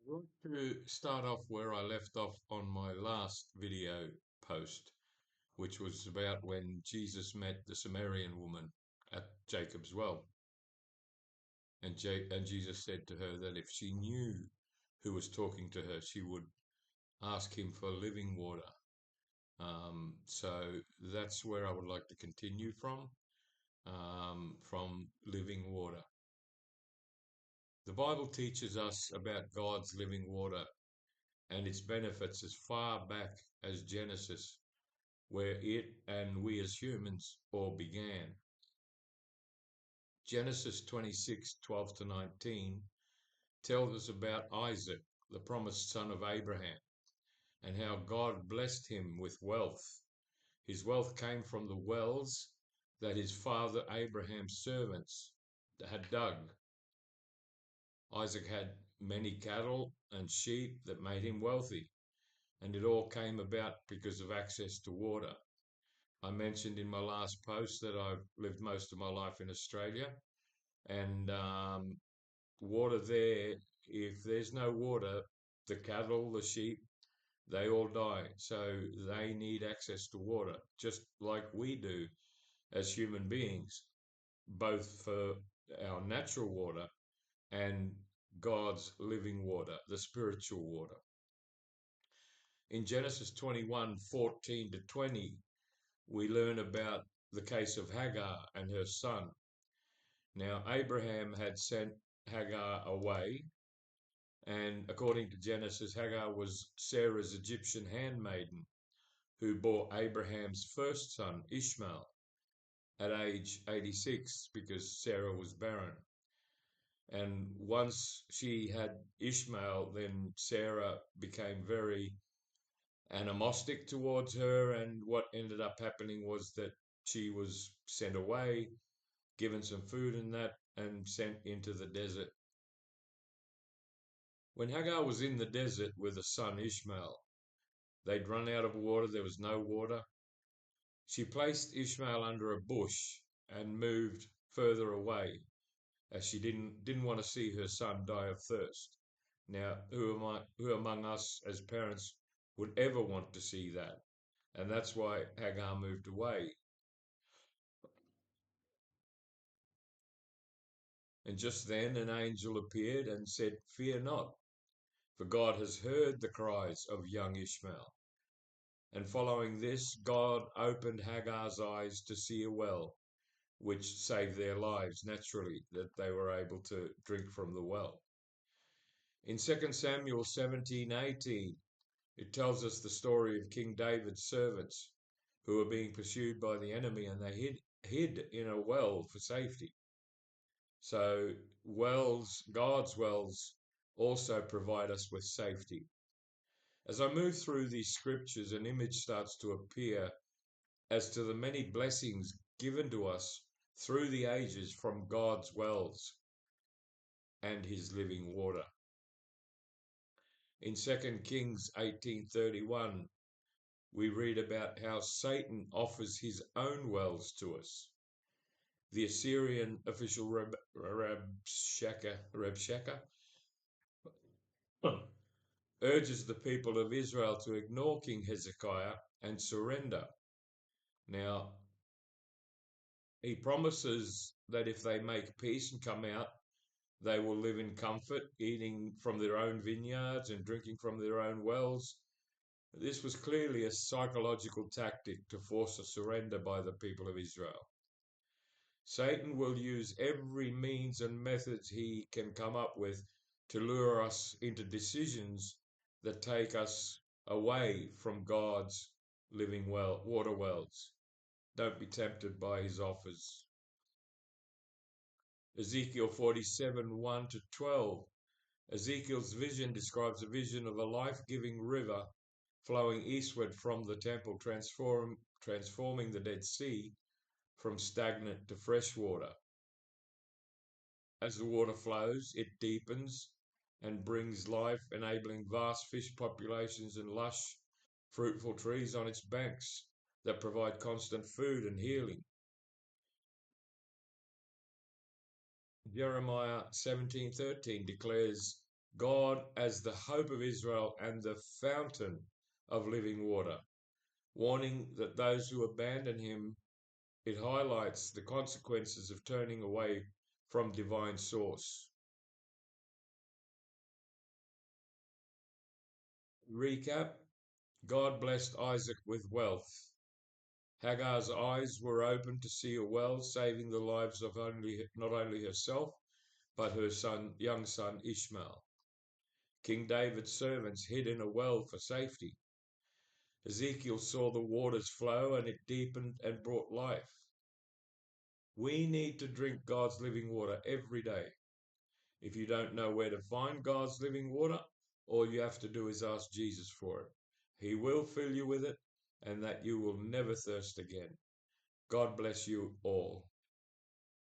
I want to start off where I left off on my last video post, which was about when Jesus met the Samaritan woman at Jacob's well. And Jesus said to her that if she knew who was talking to her, she would ask him for living water. So that's where I would like to continue from living water. The Bible teaches us about God's living water and its benefits as far back as Genesis, where it and we as humans all began. Genesis 26:12 to 19 tells us about Isaac, the promised son of Abraham, and how God blessed him with wealth. His wealth came from the wells that his father Abraham's servants had dug. Isaac had many cattle and sheep that made him wealthy, and it all came about because of access to water. I mentioned in my last post that I've lived most of my life in Australia, and water there, if there's no water, the cattle, the sheep, they all die. So they need access to water, just like we do as human beings, both for our natural water and God's living water, the spiritual water. In Genesis 21:14 to 20, we learn about the case of Hagar and her son. Now, Abraham had sent Hagar away, and according to Genesis, Hagar was Sarah's Egyptian handmaiden who bore Abraham's first son, Ishmael, at age 86 because Sarah was barren. And once she had Ishmael, then Sarah became very animostic towards her, and what ended up happening was that she was sent away, given some food and that, and sent into the desert. When Hagar was in the desert with a son Ishmael, they'd run out of water, there was no water. She placed Ishmael under a bush and moved further away as she didn't want to see her son die of thirst. Now, who among us as parents would ever want to see that? And that's why Hagar moved away. And just then an angel appeared and said, "Fear not, for God has heard the cries of young Ishmael." And following this, God opened Hagar's eyes to see a well, which saved their lives naturally, that they were able to drink from the well. In 2 Samuel 17:18, it tells us the story of King David's servants who were being pursued by the enemy, and they hid in a well for safety. So wells, God's wells, also provide us with safety. As I move through these scriptures, an image starts to appear as to the many blessings given to us through the ages from God's wells and his living water. In 2 Kings 18:31, we read about how Satan offers his own wells to us. The Assyrian official Rabshakeh urges the people of Israel to ignore King Hezekiah and surrender. Now, he promises that if they make peace and come out, they will live in comfort, eating from their own vineyards and drinking from their own wells. This was clearly a psychological tactic to force a surrender by the people of Israel. Satan will use every means and methods he can come up with to lure us into decisions that take us away from God's living water wells. Don't be tempted by his offers. Ezekiel 47:1 to 12. Ezekiel's vision describes a vision of a life-giving river flowing eastward from the temple, transforming the Dead Sea from stagnant to fresh water. As the water flows, it deepens and brings life, enabling vast fish populations and lush, fruitful trees on its banks that provide constant food and healing. Jeremiah 17:13 declares God as the hope of Israel and the fountain of living water, warning that those who abandon him, it highlights the consequences of turning away from divine source. Recap: God blessed Isaac with wealth. Hagar's eyes were opened to see a well, saving the lives of not only herself, but her young son Ishmael. King David's servants hid in a well for safety. Ezekiel saw the waters flow and it deepened and brought life. We need to drink God's living water every day. If you don't know where to find God's living water, all you have to do is ask Jesus for it. He will fill you with it, and that you will never thirst again. God bless you all.